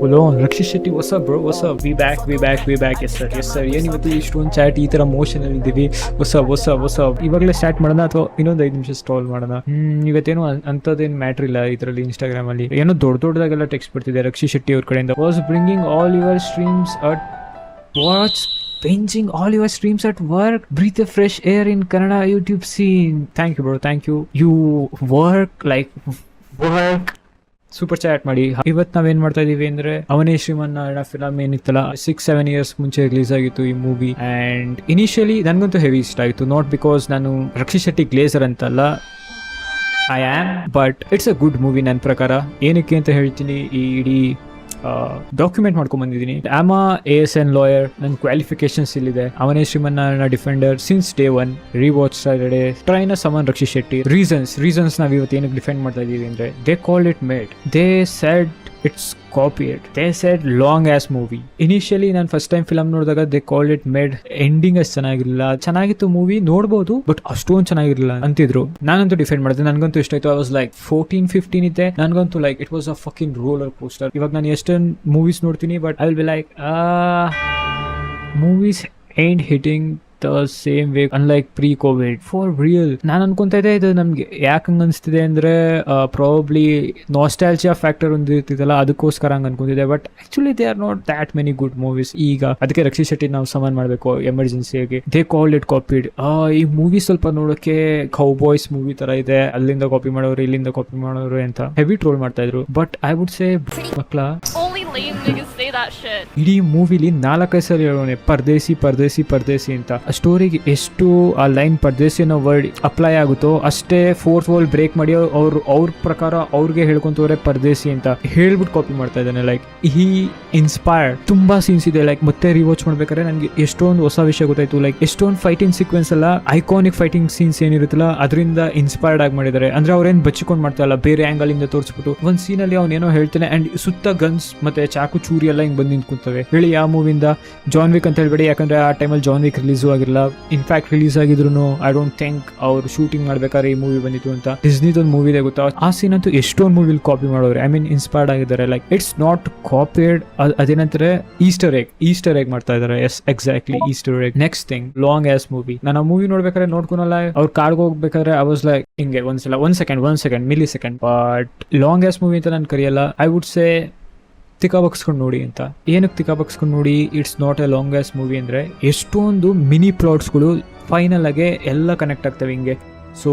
Hello, Rakshit Shetty ಹೊಸ bro ಹೊಸ V back yes sir ಏನಿವತ್ತು ಇಷ್ಟೊಂದು ಚಾಟ್ ಈ ತರ ಮೋಷನ್ ಅಲ್ಲಿ ಇದೀವಿ ಹೊಸ ಇವಾಗಲೇ ಸ್ಟಾರ್ಟ್ ಮಾಡೋಣ ಅಥವಾ ಇನ್ನೊಂದು 5 ನಿಮಿಷ ಸ್ಟಾಲ್ ಮಾಡೋಣ. ಇವತ್ತೇನು ಅಂತದೇನು ಮ್ಯಾಟ್ರ್ ಇಲ್ಲ ಇದರಲ್ಲಿ. ಇನ್ಸ್ಟಾಗ್ರಾಮ್ ಅಲ್ಲಿ ಏನೋ ದೊಡ್ಡದಾಗೆಲ್ಲ ಟೆಕ್ಸ್ಟ್ ಬರ್ತಿದೆ ರಕ್ಷಿತ್ ಶೆಟ್ಟಿ ಅವ್ರ ಕಡೆಯಿಂದ. Was bringing all your streams at what's binging all your streams at work, breathe a fresh air in Kannada YouTube scene. Thank you bro, thank you. You work super chat ಮಾಡಿ. ಇವತ್ತು ನಾವೇನ್ ಮಾಡ್ತಾ ಇದೀವಿ ಅಂದ್ರೆ Avane Srimannarayana film ಏನಿತ್ತಲ್ಲ 6-7 years ಮುಂಚೆ release ಆಗಿತ್ತು ಈ ಮೂವಿ. ಅಂಡ್ ಇನಿಷಿಯಲಿ ನನ್ಗಂತೂ ಹೆವಿ ಇಷ್ಟ ಆಯ್ತು. ನಾಟ್ ಬಿಕಾಸ್ ನಾನು ರಕ್ಷಿತ್ ಶೆಟ್ಟಿ ಗ್ಲೇಸರ್ ಅಂತಲ್ಲ, I am, but it's a good movie ನನ್ನ ಪ್ರಕಾರ. ಏನಕ್ಕೆ ಅಂತ ಹೇಳ್ತೀನಿ, ಈ ಇಡೀ ಡಾಕ್ಯುಮೆಂಟ್ ಮಾಡ್ಕೊಂಡ್ ಬಂದಿದ್ದೀನಿ. ಆಮ್ ASN ಲಾಯರ್, ನನ್ನ ಕ್ವಾಲಿಫಿಕೇಶನ್ಸ್ ಇಲ್ಲಿದೆ. Avane Srimannarayana defender since day 1, rewatch Saturday, train summon Rakshit Shetty. Reasons ನಾವ್ ಇವತ್ತು ಏನಕ್ಕೆ ಡಿಫೆಂಡ್ ಮಾಡ್ತಾ ಇದೀವಿ ಅಂದ್ರೆ, they called it mid, they said it's copied, they said long ass movie. Initially ನಾನು ಫಸ್ಟ್ ಟೈಮ್ ಫಿಲಮ್ ನೋಡಿದಾಗ they called it mid, ending ಅಷ್ಟು ಚೆನ್ನಾಗಿರಲಿಲ್ಲ. ಚೆನ್ನಾಗಿತ್ತು ಮೂವಿ, ನೋಡ್ಬೋದು, ಬಟ್ ಅಷ್ಟೊಂದು ಚೆನ್ನಾಗಿರಲಿಲ್ಲ ಅಂತಿದ್ರು. ನಾನಂತೂ ಡಿಫೆಂಡ್ ಮಾಡಿದೆ, ನನಗಂತೂ ಇಷ್ಟ ಆಯ್ತು. ಐ ವಾಸ್ ಲೈಕ್ 14-15 ಇದ್ದೆ, ನನಗಂತೂ like it was a fucking roller coaster. ಇವಾಗ ನಾನು ಎಷ್ಟೊಂದು ಮೂವೀಸ್ ನೋಡ್ತೀನಿ, but I will be like movies ain't hitting the same way unlike pre-COVID for real. ನಾನು ಅನ್ಕೊಂತ ಇದ್ದೆ ಇದು ನಮ್ಗೆ ಯಾಕೆ ಹಂಗ ಅನಿಸ್ತಿದೆ ಅಂದ್ರೆ ಪ್ರಾಬಬ್ಲಿ ನಾಸ್ಟಾಲ್ಜಿಯಾ ಫ್ಯಾಕ್ಟರ್ ಒಂದು ಇರ್ತಿದಲ್ಲ, ಅದಕ್ಕೋಸ್ಕರ ಹಂಗ ಅನ್ಕೊಂತಿದ್ದೆ. But actually there are not that many good movies ಈಗ. ಅದಕ್ಕೆ ರಕ್ಷಿತ್ ಶೆಟ್ಟಿ ನಾವು ಸಮಾನ್ ಮಾಡಬೇಕು ಎಮರ್ಜೆನ್ಸಿಯಾಗಿ. They called it copied. ಈ ಮೂವಿ ಸ್ವಲ್ಪ ನೋಡೋಕೆ ಕೌಬಾಯ್ಸ್ ಮೂವಿ ತರ ಇದೆ, ಅಲ್ಲಿಂದ ಕಾಪಿ ಮಾಡೋರು ಇಲ್ಲಿಂದ ಕಾಪಿ ಮಾಡೋರು ಅಂತ ಹೆವಿ ಟ್ರೋಲ್ ಮಾಡ್ತಾ ಇದ್ರು. ಬಟ್ ಐ ವುಡ್ ಸೇ ಮಕ್ಳ, ಇಡೀ ಮೂವಿಲಿ 4-5 ಸಲ ಹೇಳೋನೆ ಪರ್ದೇಸಿ ಅಂತ. ಆ ಸ್ಟೋರಿಗೆ ಎಷ್ಟು ಆ ಲೈನ್ ಪರ್ದೇಸಿ ಅನ್ನೋ ವರ್ಡ್ ಅಪ್ಲೈ ಆಗುತ್ತೋ ಅಷ್ಟೇ ಫೋರ್ತ್ ವಾಲ್ ಬ್ರೇಕ್ ಮಾಡಿ ಅವ್ರ ಪ್ರಕಾರ ಅವ್ರಿಗೆ ಹೇಳ್ಕೊಂತವ್ರೆ ಪರ್ದೇಸಿ ಅಂತ ಹೇಳ್ಬಿಟ್ಟು ಕಾಪಿ ಮಾಡ್ತಾ ಇದ್ದಾನೆ. Like he inspired. ತುಂಬಾ ಸೀನ್ಸ್ ಇದೆ, ಲೈಕ್ ಮತ್ತೆ ರಿವಾಚ್ ಮಾಡ್ಬೇಕಾದ್ರೆ ನನಗೆ ಎಷ್ಟೊಂದು ಹೊಸ ವಿಷಯ ಗೊತ್ತಾಯ್ತು. ಲೈಕ್ ಎಷ್ಟೊಂದು ಫೈಟಿಂಗ್ ಸೀಕ್ವೆನ್ಸ್ ಎಲ್ಲ ಐಕಾನಿಕ್ ಫೈಟಿಂಗ್ ಸೀನ್ಸ್ ಏನಿರುತ್ತಲ್ಲ ಅದರಿಂದ ಇನ್ಸ್ಪೈರ್ಡ್ ಆಗಿ ಮಾಡಿದ್ದಾರೆ. ಅಂದ್ರೆ ಅವ್ರೇನ್ ಬಚ್ಚಿಕೊಂಡು ಮಾಡ್ತಾ ಇಲ್ಲ, ಬೇರೆ ಆಂಗಲ್ ಇಂದ ತೋರಿಸ್ಬಿಟ್ಟು ಒಂದ್ ಸೀನ್ ಅಲ್ಲಿ ಅವ್ನೇನೋ ಹೇಳ್ತಾನೆ ಅಂಡ್ ಸುತ್ತ ಗನ್ಸ್ ಮತ್ತೆ ಚಾಕು ಚೂರಿ ಎಲ್ಲ ಹಿಂಗ್ ಬಂದು ನಿಂತ್ಕೊಂತವೆ. ಹೇಳಿ ಯಾವ ಮೂವಿಯಿಂದ? ಜಾನ್ ವಿಕ್ ಅಂತ ಹೇಳ್ಬೇಡಿ, ಯಾಕಂದ್ರೆ ಆ ಟೈಮಲ್ಲಿ ಜಾನ್ ವಿಕ್ ರಿಲೀಸ್ ಆಗಿರಲ್ಲ. ಇನ್ಫ್ಯಾಕ್ಟ್ ರಿಲೀಸ್ ಆಗಿದ್ರು ಐ ಡೋಂಟ್ ಥಿಂಕ್ ಅವ್ರು ಶೂಟಿಂಗ್ ಮಾಡ್ಬೇಕಾದ್ರೆ ಈ ಮೂವಿ ಬಂದಿತ್ತು ಅಂತ. ಡಿಸ್ನಿದೊಂದು ಮೂವಿ ಇದೆ ಗೊತ್ತಾ, ಆ ಸೀನ್ ಅಂತೂ ಎಷ್ಟೊಂದು ಮೂವಿಲಿ ಕಾಪಿ ಮಾಡೋರು. ಐ ಮೀನ್ ಇನ್ಸ್ಪೈರ್ಡ್ ಆಗಿದ್ದಾರೆ. ಲೈಕ್ ಇಟ್ಸ್ ನಾಟ್ ಕಾಪಿಡ್, ಅದೇನಂತಾರೆ ಈಸ್ಟರ್ ಎಗ್ ಮಾಡ್ತಾ ಇದಾರೆ. Yes exactly, Easter egg. Next thing, long ass movie. ನಾನು ಆ ಮೂವಿ ನೋಡ್ಬೇಕಾದ್ರೆ ನೋಡ್ಕೊಳಲ್ಲ, ಅವ್ರು ಕಾರ್ಗೆ ಹೋಗ್ಬೇಕಾದ್ರೆ ಐ ವಾಸ್ ಲೈಕ್ ಹಿಂಗೆ ಒಂದ್ಸಲ one second milli second. But long ass movie ಅಂತ ನಾನು ಕರೆಯಲ್ಲ. ಐ ವುಡ್ ಸೇ ತಿಕ್ಕಾಬಕ್ಸ್ಕೊಂಡು ನೋಡಿ ಅಂತ. ಏನಕ್ಕೆ ತಿಕ್ಕಾಬಕ್ಸ್ಕೊಂಡು ನೋಡಿ? It's not A long ass movie ಅಂದ್ರೆ ಎಷ್ಟೊಂದು ಮಿನಿ ಪ್ಲಾಟ್ಸ್ಗಳು ಫೈನಲ್ ಆಗಿ ಎಲ್ಲ ಕನೆಕ್ಟ್ ಆಗ್ತವೆ ಹಿಂಗೆ. So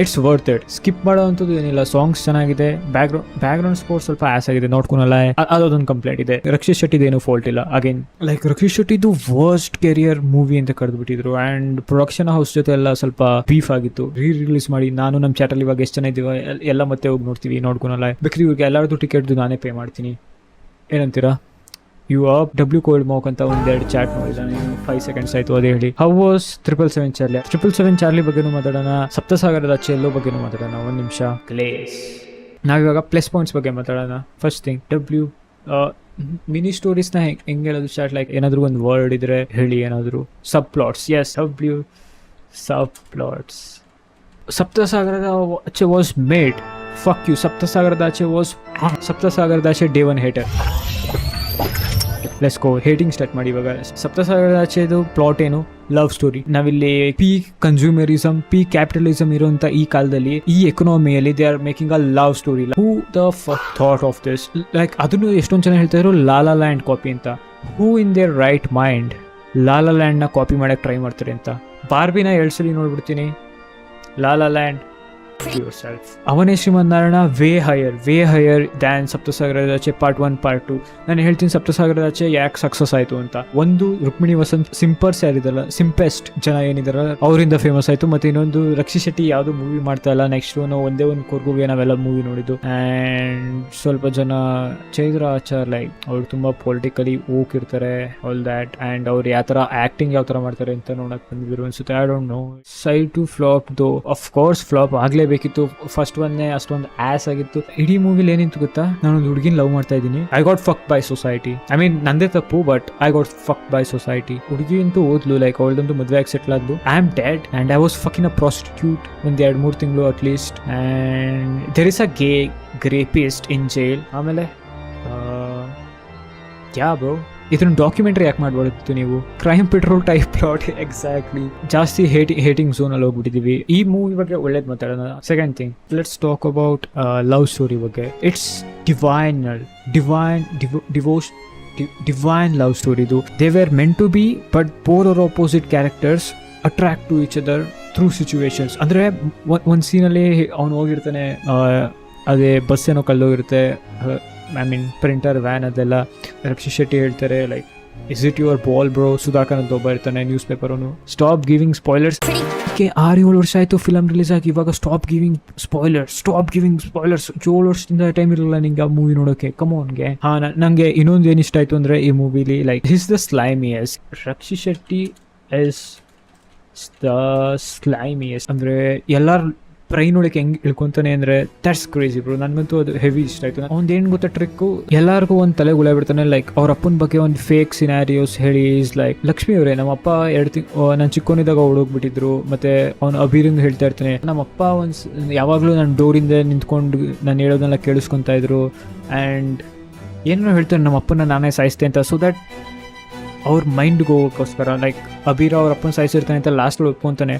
it's worth it. Skip ಮಾಡೋ ಅಂಥದ್ದು ಏನಿಲ್ಲ. ಸಾಂಗ್ಸ್ ಚೆನ್ನಾಗಿದೆ, ಬ್ಯಾಕ್ಗ್ರೌಂಡ್ ಸ್ಕೋರ್ ಸ್ವಲ್ಪ ಆಸ್ ಆಗಿದೆ, ನೋಡ್ಕೊಳಲ್ಲ, ಅದೊಂದು ಕಂಪ್ಲೇಂಟ್ ಇದೆ. ರಕ್ಷಿತ್ ಶೆಟ್ಟಿದು ಏನು ಫಾಲ್ಟ್ ಇಲ್ಲ. ಅಗೇನ್ ಲೈಕ್ ರಕ್ಷಿತ್ ಶೆಟ್ಟಿದು ವರ್ಸ್ಟ್ ಕೆರಿಯರ್ ಮೂವಿ ಅಂತ ಕರೆದ್ಬಿಟ್ಟಿದ್ರು. ಅಂಡ್ ಪ್ರೊಡಕ್ಷನ್ ಹೌಸ್ ಜೊತೆ ಎಲ್ಲ ಸ್ವಲ್ಪ ಬೀಫ್ ಆಗಿತ್ತು. ರಿಲೀಸ್ ಮಾಡಿ ನಾನು ನಮ್ಮ ಚಾಟಲ್ಲಿ ಇವಾಗ ಎಷ್ಟು ಜನ ಇದೀವ ಎಲ್ಲ ಮತ್ತೆ ಹೋಗಿ ನೋಡ್ತೀವಿ, ನೋಡ್ಕೊಳಲ್ಲ. ಬೇಕ್ರಿ ಇವ್ರಿಗೆ ಎಲ್ಲರದ್ದು ಟಿಕೆಟ್ದು ನಾನೇ ಪೇ ಮಾಡ್ತೀನಿ. ಏನಂತೀರಾ? ಯು ಆಪ್ ಡಬ್ಲ್ಯೂ ಕೋಲ್ಡ್ ಮೋಕ್ ಅಂತ ಒಂದೆರಡು ಚಾಟ್ ನೋಡಿದ್ದಾನೆ, 5 ಸೆಕೆಂಡ್ಸ್ ಆಯ್ತು. ಅದೇ ಹೇಳಿ. How was 777 Charlie? 777 ಚಾರ್ಲಿ ಬಗ್ಗೆನೂ ಮಾತಾಡೋಣ, ಸಪ್ತಸಾಗರದ ಚೆಲ್ಲೋ ಬಗ್ಗೆನೂ ಮಾತಾಡೋಣ. 1 ನಿಮಿಷ ಪ್ಲೇಸ್. ನಾವಿವಾಗ ಪ್ಲಸ್ ಪಾಯಿಂಟ್ಸ್ ಬಗ್ಗೆ ಮಾತಾಡೋಣ. ಫಸ್ಟ್ ಥಿಂಗ್, ಮಿನಿ ಸ್ಟೋರೀಸ್ನ ಹೆಂಗೆ ಹೇಳೋದು ಸ್ಟಾರ್ಟ್? ಲೈಕ್ ಏನಾದರೂ ಒಂದು ವರ್ಡ್ ಇದ್ರೆ ಹೇಳಿ, ಏನಾದರೂ sub plots. Yes, sub plots. Sapta Sagarada Aache was mid. Fuck you. Sapta Sagarada Aache day 1 hater. Let's go, hating start ಮಾಡಿ ಇವಾಗ. ಸಪ್ತಸಾಗರದ ಆಚೆದು ಪ್ಲಾಟ್ ಏನು? Love story. ನಾವಿಲ್ಲಿ ಪೀಕ್ ಕನ್ಸ್ಯೂಮರಿಸಮ್, ಪೀಕ್ ಕ್ಯಾಪಿಟಲಿಸಮ್ ಇರುವಂತ ಈ ಕಾಲದಲ್ಲಿ, ಈ ಎಕನಾಮಿಯಲ್ಲಿ they are making a love story. Who the fuck thought of this? Like ಅದನ್ನು ಎಷ್ಟೊಂದು ಜನ ಹೇಳ್ತಾ ಇದ್ರು ಲಾಲಾ ಲ್ಯಾಂಡ್ ಕಾಪಿ ಅಂತ. Who in their right mind Lala ಲ್ಯಾಂಡ್ನ copy ಮಾಡಕ್ಕೆ ಟ್ರೈ ಮಾಡ್ತಾರೆ ಅಂತ? ಬಾರ್ಬಿನ 2 ಸಲ ನೋಡ್ಬಿಡ್ತೀನಿ. ಲಾಲಾ Land yourself. Avane Srimannarayana way higher than Sapta Sagaradaache part 1 part 2. ನಾನು ಹೇಳ್ತೀನಿ ಸಪ್ತಸಾಗರದಾಚೆ ಯಾಕೆ ಸಕ್ಸಸ್ ಆಯ್ತು ಅಂತ. ಒಂದು, ರುಕ್ಮಿಣಿ ವಸಂತ್ ಸಿಂಪೆಸ್ಟ್ ಜನ ಏನಿದಾರಲ್ಲ ಅವರಿಂದ ಫೇಮಸ್ ಆಯ್ತು. ಮತ್ತೆ ಇನ್ನೊಂದು, ರಕ್ಷಿತ್ ಶೆಟ್ಟಿ ಯಾವ್ದು ಮೂವಿ ಮಾಡ್ತಾ ಇಲ್ಲ. ನೆಕ್ಸ್ಟ್ ಒಂದೇ ಒಂದು ಕೊರ್ಗುಗೆ ನಾವೆಲ್ಲ ಮೂವಿ ನೋಡಿದ್ದು. ಅಂಡ್ ಸ್ವಲ್ಪ ಜನ ಚೈತ್ರ ಆಚಾರ್, ಲೈಕ್ ಅವ್ರು ತುಂಬಾ ಪೊಲಿಟಿಕಲಿ ಓಕ್ ಇರ್ತಾರೆ, ಆಲ್ ದ್ಯಾಟ್. ಅಂಡ್ ಅವ್ರು ಯಾವ ತರ ಆಕ್ಟಿಂಗ್ ಯಾವ ತರ ಮಾಡ್ತಾರೆ ಅಂತ ನೋಡಕ್ ಬಂದಿದ್ರು ಅನ್ಸುತ್ತೆ. I don't know. Side to flop though, of course flop ಆಗ್ಲೇಬೇಕಿತ್ತು. ಫಸ್ಟ್ ಒನ್ನೇ ಅಷ್ಟೊಂದು ಆಸ್ ಆಗಿತ್ತು. ಇಡೀ ಮೂವಿಲಿ ಏನಿತ್ತು ಗೊತ್ತಾ? ನಾನೊಂದು ಹುಡುಗಿನ ಲವ್ ಮಾಡ್ತಾ ಇದ್ದೀನಿ. I got fuck by society. I mean ನಂದೇ ತಪ್ಪು, but I got fuck by society. ಹುಡುಗಿ ಅಂತೂ ಓದ್ಲು, ಲೈಕ್ ಅವಳದಂತೂ ಮದುವೆ ಆಗಿ ಸೆಟ್ಲ್ ಆದ್ಲು. I am dead and I was fucking a prostitute ಒಂದು 2-3 ತಿಂಗಳು at least. And there is a rapist in jail. ಆಮೇಲೆ ಯಾ ಬ್ರೋ, ಇದನ್ನ ಡಾಕ್ಯುಮೆಂಟ್ರಿ ಯಾಕೆ ಮಾಡ್ಬಾರ್ದಿತ್ತು ನೀವು? Crime patrol type plot. Exactly. ಜಾಸ್ತಿ ಹೇಟಿಂಗ್ ಝೋನ್ ಅಲ್ಲಿ ಹೋಗ್ಬಿಟ್ಟಿದೀವಿ. ಈ ಮೂವಿ ಬಗ್ಗೆ ಒಳ್ಳೇದು ಮಾತಾಡೋಣ. Second thing, let's talk about love story ಬಗ್ಗೆ. ಇಟ್ಸ್ ಡಿವೈನ್ ಲವ್ ಸ್ಟೋರಿ ಇದು. They were meant to be, but polar opposite characters attract to each other through situations. ಅಂದರೆ ಒಂದು ಸೀನಲ್ಲಿ ಅವನು ಹೋಗಿರ್ತಾನೆ, ಅದೇ ಬಸ್ ಏನೋ ಕಲ್ಲೋಗಿರುತ್ತೆ, ಐ ಮೀನ್ ಪ್ರಿಂಟರ್ ವ್ಯಾನ್ ಅದೆಲ್ಲ. ರಕ್ಷಿತ್ ಶೆಟ್ಟಿ ಹೇಳ್ತಾರೆ like, is it your ball bro? Sudhakar ಅಂತ ಒಬ್ಬ ಇರ್ತಾನೆ ನ್ಯೂಸ್ ಪೇಪರ್ ಅವನು. Stop giving spoilers. 6-7 ವರ್ಷ ಆಯಿತು ಫಿಲಮ್ ರಿಲೀಸ್ ಆಗಿ, ಇವಾಗ ಸ್ಟಾಪ್ ಗಿವಿಂಗ್ ಸ್ಪಾಯ್ಲರ್ಸ್. 7 ವರ್ಷದಿಂದ ಟೈಮ್ ಇರಲಿಲ್ಲ ನಿಂಗೆ ಆ ಮೂವಿ ನೋಡೋಕೆ? ಕಮೋನ್ಗೆ. ನಂಗೆ ಇನ್ನೊಂದು ಏನು ಇಷ್ಟ ಆಯಿತು ಅಂದರೆ ಈ ಮೂವಿಲಿ ಲೈಕ್ ಹಿಸ್ ದ ಸ್ಲೈಮಿಯಸ್. ರಕ್ಷಿತ್ ಶೆಟ್ಟಿ ಇಸ್ ದ ಸ್ಲೈಮಿಯಸ್. ಅಂದರೆ ಎಲ್ಲರ ಬ್ರೈನ್ ಒಳಗೆ ಹೆಂಗೆ ಇಳ್ಕೊಂತಾನೆ ಅಂದರೆ ದಟ್ಸ್ ಕ್ರೇಜಿ ಬ್ರೋ. ನನಗಂತೂ ಅದು ಹೆವಿ ಇಷ್ಟ ಆಯಿತು. ಅವ್ನು ಏನು ಗೊತ್ತಾ ಟ್ರಿಕ್ಕು, ಎಲ್ಲರಿಗೂ ಒಂದು ತಲೆ ಗುಳೆ ಬಿಡ್ತಾನೆ. ಲೈಕ್ ಅವ್ರ ಅಪ್ಪನ ಬಗ್ಗೆ ಒಂದು ಫೇಕ್ ಸಿನಾರಿಯೋಸ್ ಹೇಳಿ, ಈಸ್ ಲೈಕ್, ಲಕ್ಷ್ಮಿ ಅವರೇ ನಮ್ಮಪ್ಪ 2 ನಾನು ಚಿಕ್ಕೋನಿದ್ದಾಗ ಹುಡುಗ್ಬಿಟ್ಟಿದ್ರು, ಮತ್ತೆ ಅವ್ನು ಅಭಿರಂಗ್ ಹೇಳ್ತಾ ಇರ್ತಾನೆ, ನಮ್ಮಪ್ಪ ಯಾವಾಗಲೂ ನನ್ನ ಡೋರಿಂದ ನಿಂತ್ಕೊಂಡು ನಾನು ಹೇಳೋದನ್ನೆಲ್ಲ ಕೇಳಿಸ್ಕೊತಾ ಇದ್ರು, ಆ್ಯಂಡ್ ಏನೋ ಹೇಳ್ತಾನೆ ನಮ್ಮ ಅಪ್ಪನ ನಾನೇ ಸಾಯಿಸ್ತೆ ಅಂತ. ಸೊ ದ್ಯಾಟ್ ಅವ್ರ ಮೈಂಡ್ಗೆ ಹೋಗೋಕ್ಕೋಸ್ಕರ ಲೈಕ್ ಅಭಿರ ಅವ್ರ ಅಪ್ಪನ ಸಾಯಿಸಿರ್ತಾನೆ ಅಂತ ಲಾಸ್ಟ್ ಒಪ್ಕೊಂತಾನೆ.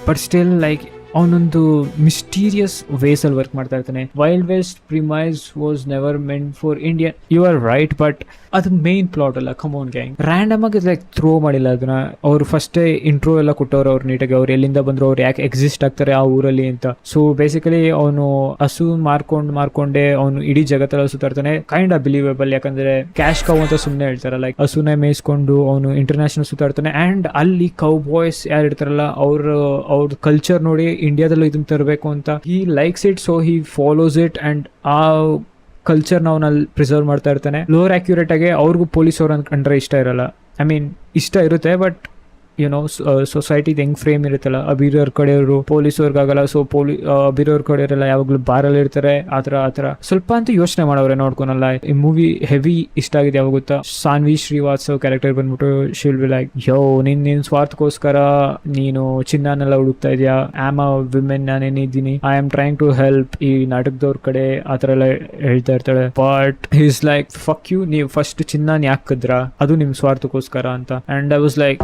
ಬಟ್ ಸ್ಟಿಲ್ ಲೈಕ್ ಅವನೊಂದು ಮಿಸ್ಟೀರಿಯಸ್ ವೇಸಲ್ಲಿ ವರ್ಕ್ ಮಾಡ್ತಾ ಇರ್ತಾನೆ. Wild west premise was never meant for India. You are right, but ಅದು ಮೇನ್ ಪ್ಲಾಟ್ ಅಲ್ಲ. ಕಮೋನ್ ಗ್ಯಾಂಗ್, ರ್ಯಾಂಡಮ್ ಆಗಿ ಲೈಕ್ ಥ್ರೋ ಮಾಡಿಲ್ಲ ಅದನ್ನ. ಅವ್ರು ಫಸ್ಟೇ ಇಂಟ್ರೋ ಎಲ್ಲ ಕೊಟ್ಟವ್ರು ಅವ್ರು ನೀಟಾಗಿ, ಅವ್ರು ಎಲ್ಲಿಂದ ಬಂದ್ರು, ಅವ್ರು ಯಾಕೆ ಎಕ್ಸಿಸ್ಟ್ ಆಗ್ತಾರೆ ಆ ಊರಲ್ಲಿ ಅಂತ. ಸೊ ಬೇಸಿಕಲಿ ಅವನು ಹಸು ಮಾರ್ಕೊಂಡೇ ಅವನು ಇಡೀ ಜಗತ್ತೆಲ್ಲ ಸುತ್ತಾಡ್ತಾನೆ. ಕೈಂಡ್ ಆಫ್ ಬಿಲೀವೇಬಲ್, ಯಾಕಂದ್ರೆ ಕ್ಯಾಶ್ ಕೌ ಅಂತ ಸುಮ್ಮನೆ ಹೇಳ್ತಾರೆ. ಲೈಕ್ ಹಸುನೇ ಮೇಯಿಸ್ಕೊಂಡು ಅವನು ಇಂಟರ್ನ್ಯಾಷನಲ್ ಸುತ್ತಾಡ್ತಾನೆ. ಆ್ಯಂಡ್ ಅಲ್ಲಿ ಕೌ ಬಾಯ್ಸ್ ಯಾರು ಇರ್ತಾರಲ್ಲ, ಅವ್ರ ಕಲ್ಚರ್ ನೋಡಿ ಇಂಡಿಯಾದಲ್ಲೂ ಇದನ್ನ ತರಬೇಕು ಅಂತ he likes it. So he follows it and ಆ ಕಲ್ಚರ್ನ ಅವನಲ್ಲಿ ಪ್ರಿಸರ್ವ್ ಮಾಡ್ತಾ ಇರ್ತಾನೆ. ಲೋವರ್ ಆಕ್ಯುರೇಟ್ ಆಗಿ ಅವ್ರಿಗೂ ಪೊಲೀಸ್ ಅವ್ರ ಕಂಡ್ರೆ ಇಷ್ಟ ಇರಲ್ಲ. ಐ ಮೀನ್ ಇಷ್ಟ ಇರುತ್ತೆ, ಬಟ್ ಯುನೋ ಸೊಸೈಟಿದು ಹೆಂಗ್ ಫ್ರೇಮ್ ಇರುತ್ತಲ್ಲ, ಅಭಿರವ್ರ ಕಡೆಯವರು ಪೊಲೀಸವ್ರಿಗಾಗಲ್ಲ. ಸೊ ಅಭಿರವ್ರ ಕಡೆಯವರೆಲ್ಲ ಯಾವಾಗಲೂ ಬಾರಲ್ಲಿ ಇರ್ತಾರೆ. ಆ ಥರ ಸ್ವಲ್ಪ ಅಂತೂ ಯೋಚನೆ ಮಾಡೋರೆ, ನೋಡ್ಕೊನಲ್ಲ. ಈ ಮೂವಿ ಹೆವಿ ಇಷ್ಟ ಆಗಿದೆ. ಯಾವಾಗ ಗೊತ್ತಾ, ಸಾನ್ವಿ ಶ್ರೀವಾತ್ಸವ್ ಕ್ಯಾರೆಕ್ಟರ್ ಬಂದ್ಬಿಟ್ಟು ಶಿಲ್ ಬಿ ಲೈಕ್, ಯೋ ನಿನ್ನ ಸ್ವಾರ್ಥಕ್ಕೋಸ್ಕರ ನೀನು ಚಿನ್ನನೆಲ್ಲ ಹುಡುಕ್ತಾ ಇದೆಯಾ? ಆಮ್ ಅ ವಿಮೆನ್, ನಾನೇನಿದ್ದೀನಿ, I am trying to help. ಈ ನಾಟಕದವ್ರ ಕಡೆ ಆ ಥರ ಎಲ್ಲ ಹೇಳ್ತಾ ಇರ್ತಾಳೆ. But is like, fuck you, ನೀವು ಫಸ್ಟ್ ಚಿನ್ನನ ಯಾಕಿದ್ರ? ಅದು ನಿಮ್ಮ ಸ್ವಾರ್ಥಕ್ಕೋಸ್ಕರ ಅಂತ. And I was like,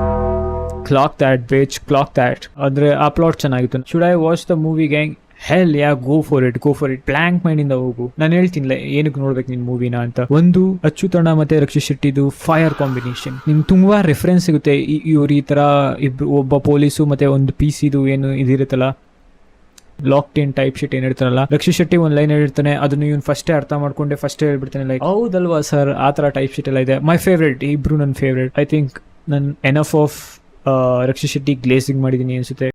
clock that bitch, clock that. ಅಂದ್ರೆ ಆ ಪ್ಲಾಟ್ ಚೆನ್ನಾಗಿತ್ತು. Should I watch the movie gang? Hell ya, go for it. Blank mind ಇಂದ ಹೋಗು. ನಾನು ಹೇಳ್ತೀನಿ ಏನಕ್ಕೆ ನೋಡ್ಬೇಕು ನಿನ್ ಮೂವಿನ ಅಂತ. ಒಂದು, ಅಚ್ಚುತಣ್ಣ ಮತ್ತೆ ರಕ್ಷಿತ್ ಶೆಟ್ಟಿದು ಫೈರ್ ಕಾಂಬಿನೇಷನ್ ನಿಮ್ಗೆ ತುಂಬಾ ರೆಫರೆನ್ಸ್ ಸಿಗುತ್ತೆ. ಇವ್ರು ಈ ತರ ಇಬ್ರು, ಒಬ್ಬ ಪೊಲೀಸು ಮತ್ತೆ ಒಂದು ಪೀಸಿದು ಏನು ಇದಿರುತ್ತಲ್ಲ, ಲಾಕ್ಡ್ ಇನ್ ಟೈಪ್ ಶೀಟ್ ಏನ್ ಹೇಳ್ತಾರಲ್ಲ, ರಕ್ಷಿತ್ ಶೆಟ್ಟಿ ಒಂದು ಲೈನ್ ಹೇಳಿರ್ತಾನೆ, ಅದನ್ನು ಇವ್ನು ಫಸ್ಟೇ ಅರ್ಥ ಮಾಡ್ಕೊಂಡೆ ಫಸ್ಟೇ ಹೇಳ್ಬಿಡ್ತಾನೆ ಲೈಕ್, ಹೌದಲ್ವಾ ಸರ್, ಆ ಥರ ಟೈಪ್ ಶೀಟ್ ಎಲ್ಲ ಇದೆ. ಮೈ ಫೇವ್ರೇಟ್, ಇಬ್ರು ನನ್ನ ಫೇವ್ರೇಟ್. ಐ ಥಿಂಕ್ ನಾನು enough of Rakshit Shetty glazing ಮಾಡಿದ್ದೀನಿ ಅನ್ಸುತ್ತೆ.